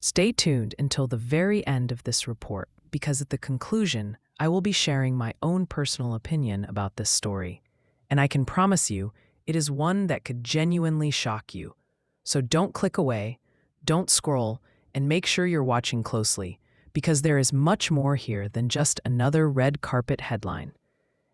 Stay tuned until the very end of this report, because at the conclusion, I will be sharing my own personal opinion about this story. And I can promise you, it is one that could genuinely shock you. So don't click away, don't scroll, and make sure you're watching closely, because there is much more here than just another red carpet headline.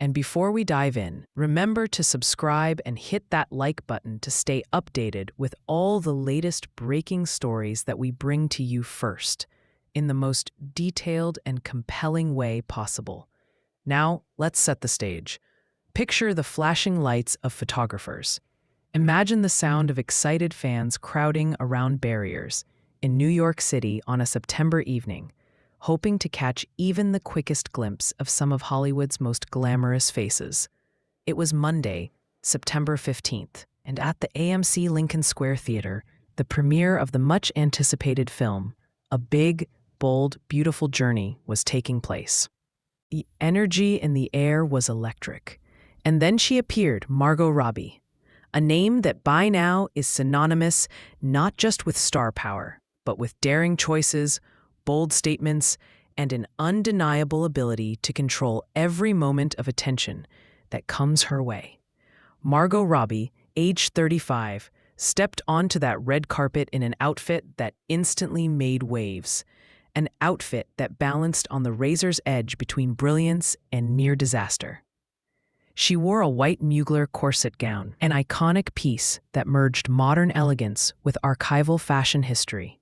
And before we dive in, remember to subscribe and hit that like button to stay updated with all the latest breaking stories that we bring to you first, in the most detailed and compelling way possible. Now, let's set the stage. Picture the flashing lights of photographers. Imagine the sound of excited fans crowding around barriers in New York City on a September evening, hoping to catch even the quickest glimpse of some of Hollywood's most glamorous faces. It was Monday, September 15th, and at the AMC Lincoln Square Theater, the premiere of the much-anticipated film, A Big, Bold, Beautiful Journey, was taking place. The energy in the air was electric. And then she appeared, Margot Robbie, a name that by now is synonymous not just with star power, but with daring choices, bold statements, and an undeniable ability to control every moment of attention that comes her way. Margot Robbie, age 35, stepped onto that red carpet in an outfit that instantly made waves, an outfit that balanced on the razor's edge between brilliance and near disaster. She wore a white Mugler corset gown, an iconic piece that merged modern elegance with archival fashion history.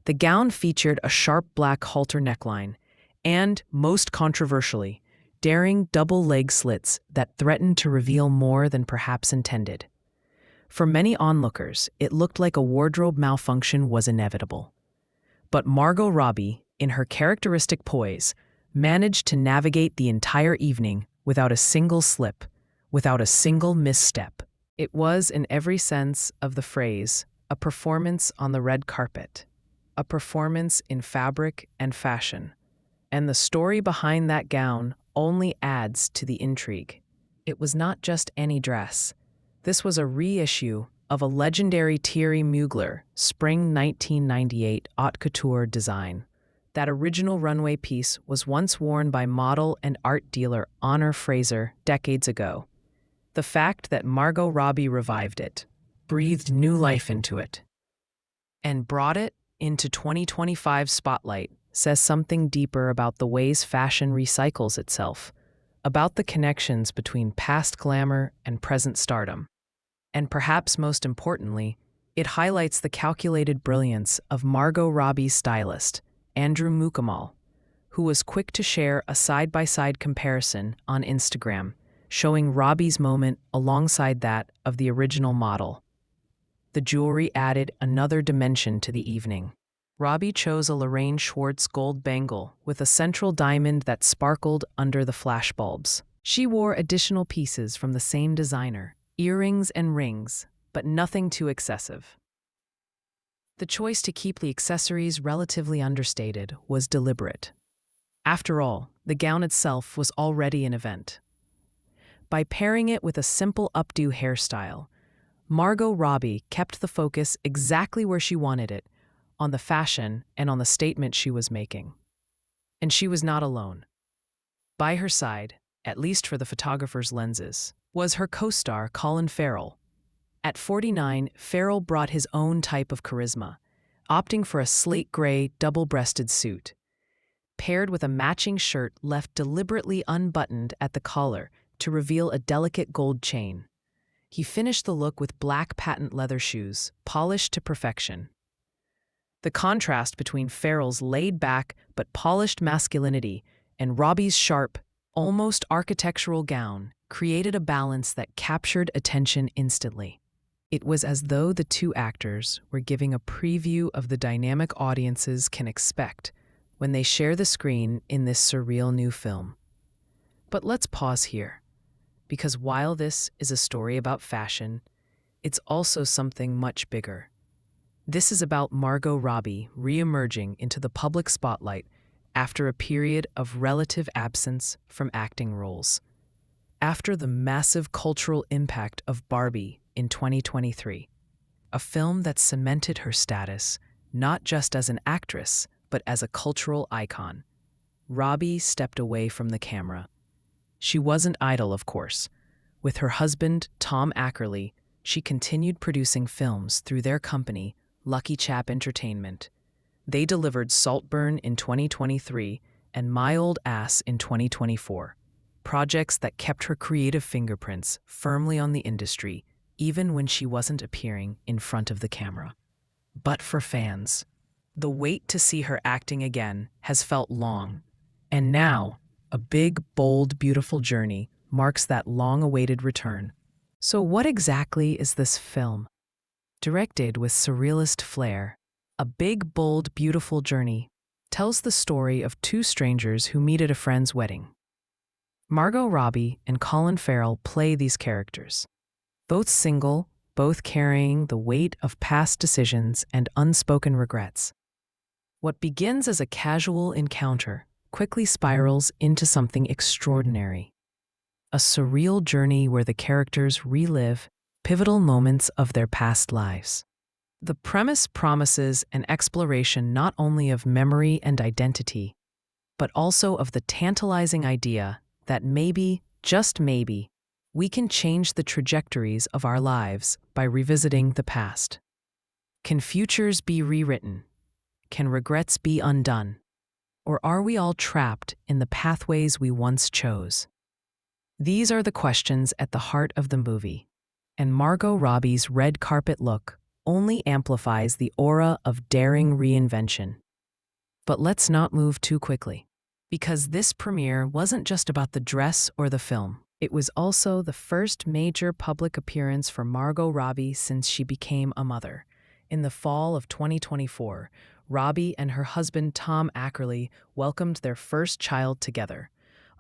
The gown featured a sharp black halter neckline and, most controversially, daring double leg slits that threatened to reveal more than perhaps intended. For many onlookers, it looked like a wardrobe malfunction was inevitable. But Margot Robbie, in her characteristic poise, managed to navigate the entire evening without a single slip, without a single misstep. It was, in every sense of the phrase, a performance on the red carpet. A performance in fabric and fashion. And the story behind that gown only adds to the intrigue. It was not just any dress. This was a reissue of a legendary Thierry Mugler spring 1998 haute couture design. That original runway piece was once worn by model and art dealer Honor Fraser decades ago. The fact that Margot Robbie revived it, breathed new life into it, and brought it into 2025 spotlight says something deeper about the ways fashion recycles itself, about the connections between past glamour and present stardom. And perhaps most importantly, it highlights the calculated brilliance of Margot Robbie's stylist, Andrew Mukamal, who was quick to share a side-by-side comparison on Instagram, showing Robbie's moment alongside that of the original model. The jewelry added another dimension to the evening. Robbie chose a Lorraine Schwartz gold bangle with a central diamond that sparkled under the flashbulbs. She wore additional pieces from the same designer, earrings and rings, but nothing too excessive. The choice to keep the accessories relatively understated was deliberate. After all, the gown itself was already an event. By pairing it with a simple updo hairstyle, Margot Robbie kept the focus exactly where she wanted it, on the fashion and on the statement she was making. And she was not alone. By her side, at least for the photographer's lenses, was her co-star Colin Farrell. At 49, Farrell brought his own type of charisma, opting for a slate gray, double-breasted suit, paired with a matching shirt left deliberately unbuttoned at the collar to reveal a delicate gold chain. He finished the look with black patent leather shoes, polished to perfection. The contrast between Farrell's laid-back but polished masculinity and Robbie's sharp, almost architectural gown created a balance that captured attention instantly. It was as though the two actors were giving a preview of the dynamic audiences can expect when they share the screen in this surreal new film. But let's pause here, because while this is a story about fashion, it's also something much bigger. This is about Margot Robbie re-emerging into the public spotlight after a period of relative absence from acting roles. After the massive cultural impact of Barbie in 2023, a film that cemented her status not just as an actress, but as a cultural icon. Robbie stepped away from the camera. She wasn't idle, of course. With her husband, Tom Ackerley, she continued producing films through their company, Lucky Chap Entertainment. They delivered Saltburn in 2023 and My Old Ass in 2024, projects that kept her creative fingerprints firmly on the industry, even when she wasn't appearing in front of the camera. But for fans, the wait to see her acting again has felt long. And now, a big, bold, beautiful journey marks that long-awaited return. So what exactly is this film? Directed with surrealist flair, A Big, Bold, Beautiful Journey tells the story of two strangers who meet at a friend's wedding. Margot Robbie and Colin Farrell play these characters. Both single, both carrying the weight of past decisions and unspoken regrets. What begins as a casual encounter quickly spirals into something extraordinary. A surreal journey where the characters relive pivotal moments of their past lives. The premise promises an exploration not only of memory and identity, but also of the tantalizing idea that maybe, just maybe, we can change the trajectories of our lives by revisiting the past. Can futures be rewritten? Can regrets be undone? Or are we all trapped in the pathways we once chose? These are the questions at the heart of the movie, and Margot Robbie's red carpet look only amplifies the aura of daring reinvention. But let's not move too quickly, because this premiere wasn't just about the dress or the film. It was also the first major public appearance for Margot Robbie since she became a mother. In the fall of 2024, Robbie and her husband Tom Ackerley welcomed their first child together.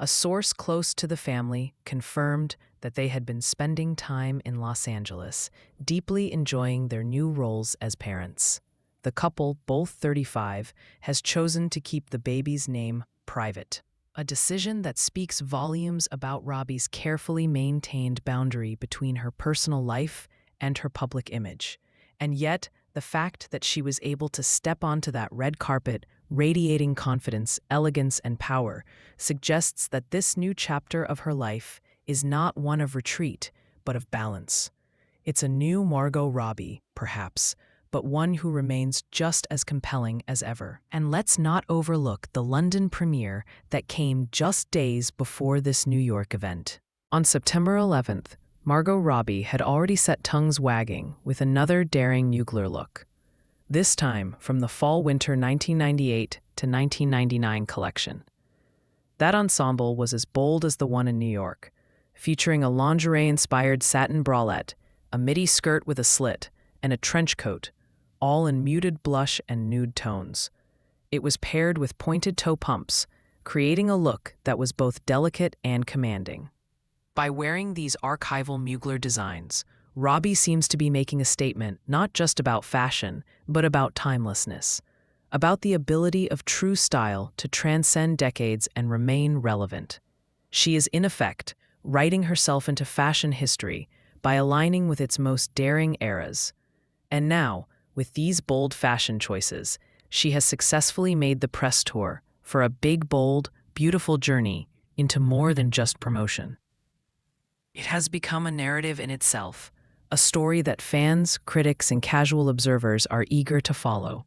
A source close to the family confirmed that they had been spending time in Los Angeles, deeply enjoying their new roles as parents. The couple, both 35, has chosen to keep the baby's name private, a decision that speaks volumes about Robbie's carefully maintained boundary between her personal life and her public image. And yet, the fact that she was able to step onto that red carpet, radiating confidence, elegance, and power, suggests that this new chapter of her life is not one of retreat, but of balance. It's a new Margot Robbie, perhaps, but one who remains just as compelling as ever. And let's not overlook the London premiere that came just days before this New York event. On September 11th, Margot Robbie had already set tongues wagging with another daring Mugler look. This time from the Fall-Winter 1998 to 1999 collection. That ensemble was as bold as the one in New York, featuring a lingerie-inspired satin bralette, a midi skirt with a slit, and a trench coat, all in muted blush and nude tones. It was paired with pointed toe pumps, creating a look that was both delicate and commanding. By wearing these archival Mugler designs, Robbie seems to be making a statement not just about fashion, but about timelessness, about the ability of true style to transcend decades and remain relevant. She is, in effect, writing herself into fashion history by aligning with its most daring eras. And now, with these bold fashion choices, she has successfully made the press tour for a big, bold, beautiful journey into more than just promotion. It has become a narrative in itself, a story that fans, critics, and casual observers are eager to follow.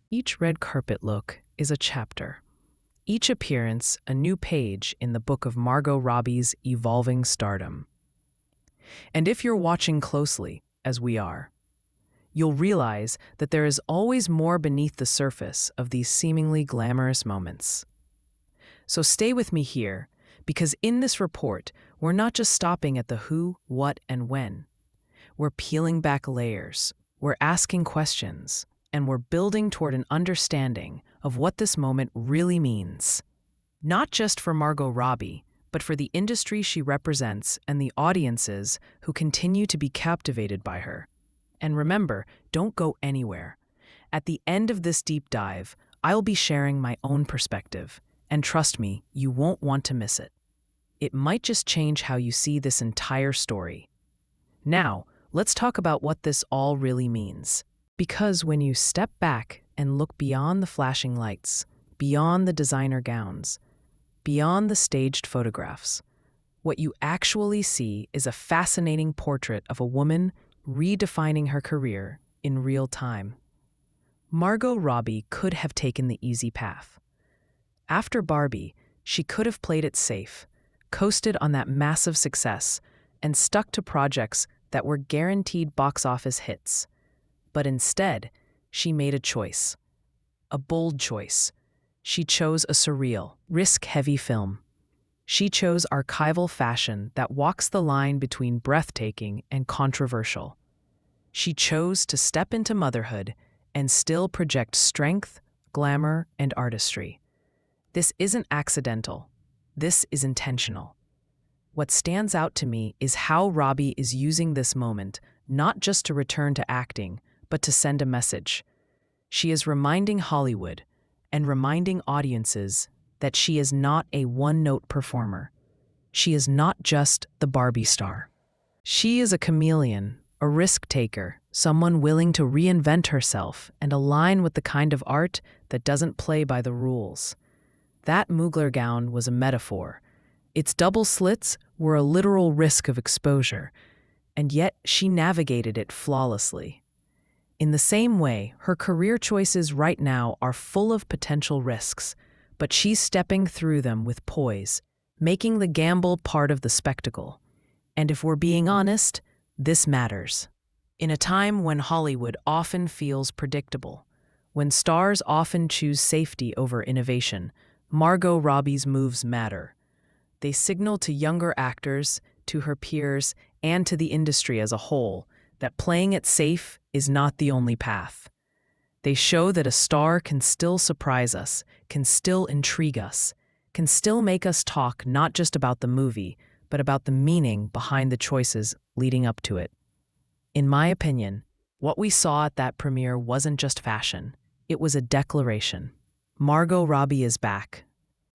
Each red carpet look is a chapter. Each appearance, a new page in the book of Margot Robbie's evolving stardom. And if you're watching closely, as we are, you'll realize that there is always more beneath the surface of these seemingly glamorous moments. So stay with me here, because in this report, we're not just stopping at the who, what, and when. We're peeling back layers, we're asking questions, and we're building toward an understanding of what this moment really means. Not just for Margot Robbie, but for the industry she represents and the audiences who continue to be captivated by her. And remember, don't go anywhere. At the end of this deep dive, I'll be sharing my own perspective, and trust me, you won't want to miss it. It might just change how you see this entire story. Now, let's talk about what this all really means. Because when you step back and look beyond the flashing lights, beyond the designer gowns, beyond the staged photographs, what you actually see is a fascinating portrait of a woman redefining her career in real time. Margot Robbie could have taken the easy path. After Barbie, she could have played it safe, coasted on that massive success, and stuck to projects that were guaranteed box office hits. But instead, she made a choice. A bold choice. She chose a surreal, risk-heavy film. She chose archival fashion that walks the line between breathtaking and controversial. She chose to step into motherhood and still project strength, glamour, and artistry. This isn't accidental. This is intentional. What stands out to me is how Robbie is using this moment not just to return to acting, but to send a message. She is reminding Hollywood and reminding audiences that she is not a one-note performer. She is not just the Barbie star. She is a chameleon, a risk-taker, someone willing to reinvent herself and align with the kind of art that doesn't play by the rules. That Mugler gown was a metaphor. Its double slits were a literal risk of exposure, and yet she navigated it flawlessly. In the same way, her career choices right now are full of potential risks, but she's stepping through them with poise, making the gamble part of the spectacle. And if we're being honest, this matters. In a time when Hollywood often feels predictable, when stars often choose safety over innovation, Margot Robbie's moves matter. They signal to younger actors, to her peers, and to the industry as a whole that playing it safe is not the only path. They show that a star can still surprise us, can still intrigue us, can still make us talk not just about the movie, but about the meaning behind the choices leading up to it. In my opinion, what we saw at that premiere wasn't just fashion, it was a declaration. Margot Robbie is back.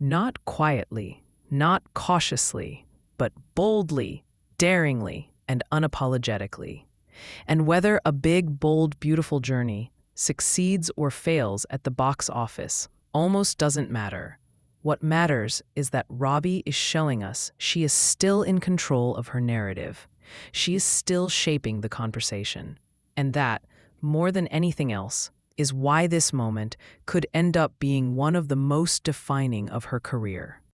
Not quietly, not cautiously, but boldly, daringly, and unapologetically. And whether A Big, Bold, Beautiful Journey succeeds or fails at the box office almost doesn't matter. What matters is that Robbie is showing us she is still in control of her narrative. She is still shaping the conversation. And that, more than anything else, is why this moment could end up being one of the most defining of her career.